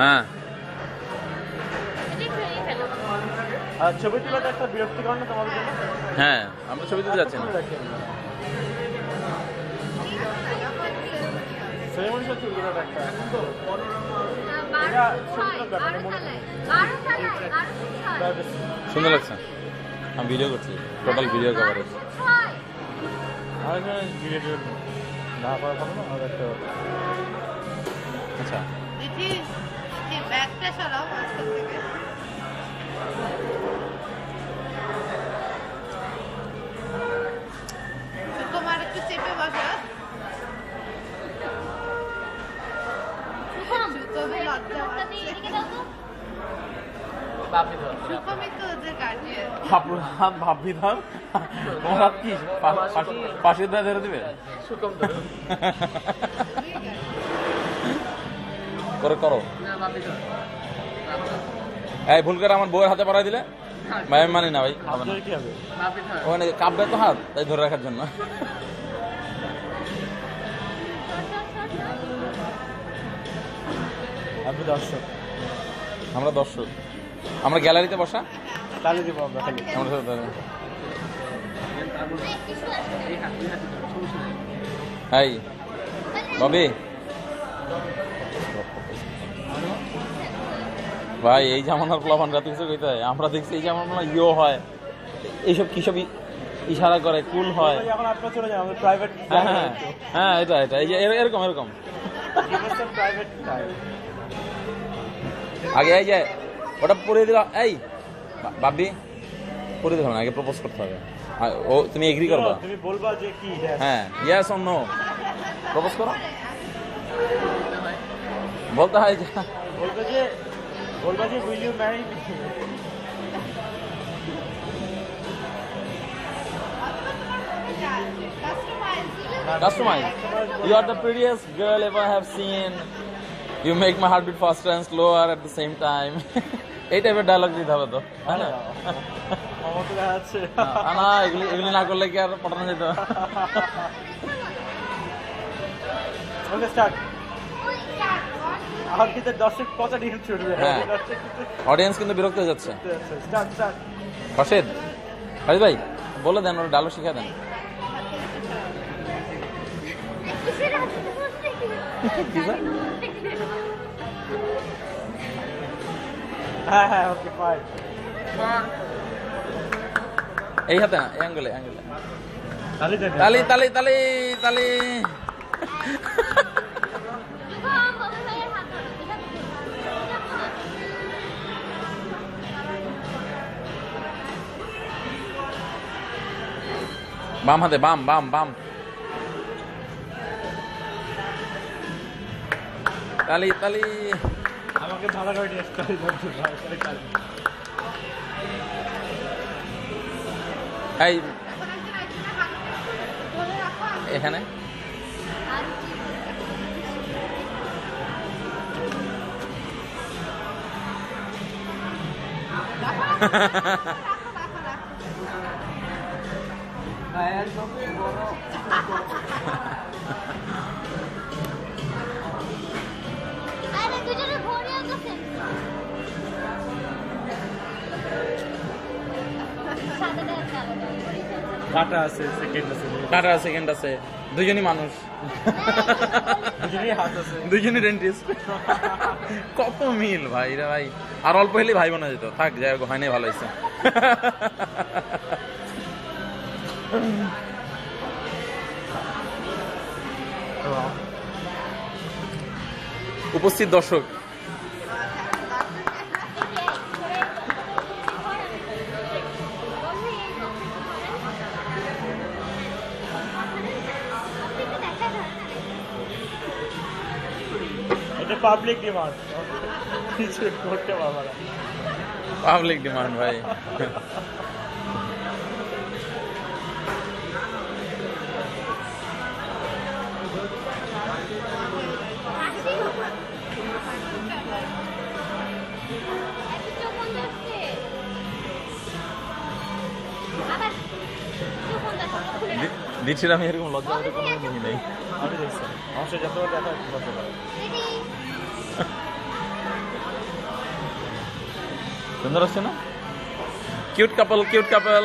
হ্যাঁ আর ছবি তোলাটা একটা বিরক্তিকর না তোমাদের জন্য? হ্যাঁ আমরা ছবি তুলতে যাচ্ছি না। সেরেমনি হচ্ছে ওগুলোর একটা সুন্দর লাগছে। আমি ভিডিও করছি, টোটাল ভিডিও কভারেজ। আর ভিডিও না করার কথা না, আর একটা আচ্ছা দিদি কি ব্যাগটা সরাও মাঝখান থেকে। তোমার একটু চেপে বসা। তবে লজ্জা সুখমই তো ওদের গার্জিয়ান। ভাববি ধর ওরা কি পাশের দায় ধরে দিবে করে করো। এই ভুল করে আমার বউয়ের হাতে পাড়াই দিলে ভাই আমি মানি না ভাই, হবে না। ওখানে কাঁপবে তো হাত, তাই ধরে রাখার জন্য। আমি দর্শক, আমরা দর্শক, আমরা গ্যালারিতে বসা তাহলে দিব আমরা খালি। আমার সাথে দাঁড়ান। হাই ববি ভাই, এই জামানার প্লাবান রাত কিছু কইতে হয়। আমরা দেখছি এই জামানা ইয়ে হয়, এইসব কিসব ইশারা করে, কুল হয়। এখন আপনারা চলে যান, আমাদের প্রাইভেট। হ্যাঁ হ্যাঁ হ্যাঁ, এটা এটা এই যে এরকম এরকম প্রাইভেট টাইম। আগে এই যে ওটা পড়িয়ে দিলাম। এই বাবি পড়িয়ে দিলাম, আগে প্রপোজ করতে হবে। ও তুমি এগ্রি করবা, তুমি বলবা যে কি? হ্যাঁ ইয়েস অর নো, প্রপোজ করো। বলতে হয় যে বলবা যে will you marry me? Customize. You are the prettiest girl ever have seen. You make my heart beat faster and slower at the same time. এই টাইপের ডায়লগ দিতে হবে তো, তাই না? আমার তো দেখা যাচ্ছে না, এগুলি না করলে কি আর পটানো যেত? Okay start. আর কিন্তু দর্শক কত ডিম ছুটবে। হ্যাঁ, অডিয়েন্স কিন্তু বিরক্ত হয়ে যাচ্ছে। Start start. রশিদ ভাই বলে দেন, ওর ডায়লগ শিখা দেন। হ্যাঁ হ্যাঁ, ওকে ফাইন। এই হাতে না, এই অ্যাঙ্গেলে অ্যাঙ্গেলে। তালি তালি তালি তালি তালি। বাম হাতে, বাম বাম বাম। তালি তালি। আমাকে ভালো করে নিয়ে আসতে হবে। এই এখানে কাটা আছে, সেকেন্ড আছে, কাটা সেকেন্ড আছে, দুজনই মানুষ, দুজনেই হাত আছে, দুজনই ডেন্টিস্ট। কত মিল ভাই রে ভাই। আর অল্প হলেই ভাই বোনা যেত। থাক, যাই হোক, হয়নি, ভালো হয়েছে। উপস্থিত দর্শক, এটা পাবলিক ডিমান্ড, কিছু করতে পারবো না। পাবলিক ডিমান্ড ভাই। দিচ্ছির আমি এরকম লজ্জা করে কোনো দেখি নেই। আমি দেখছি আমার সাথে যত দেখা করতে পারে। সুন্দর আসছে না? Cute couple, cute couple.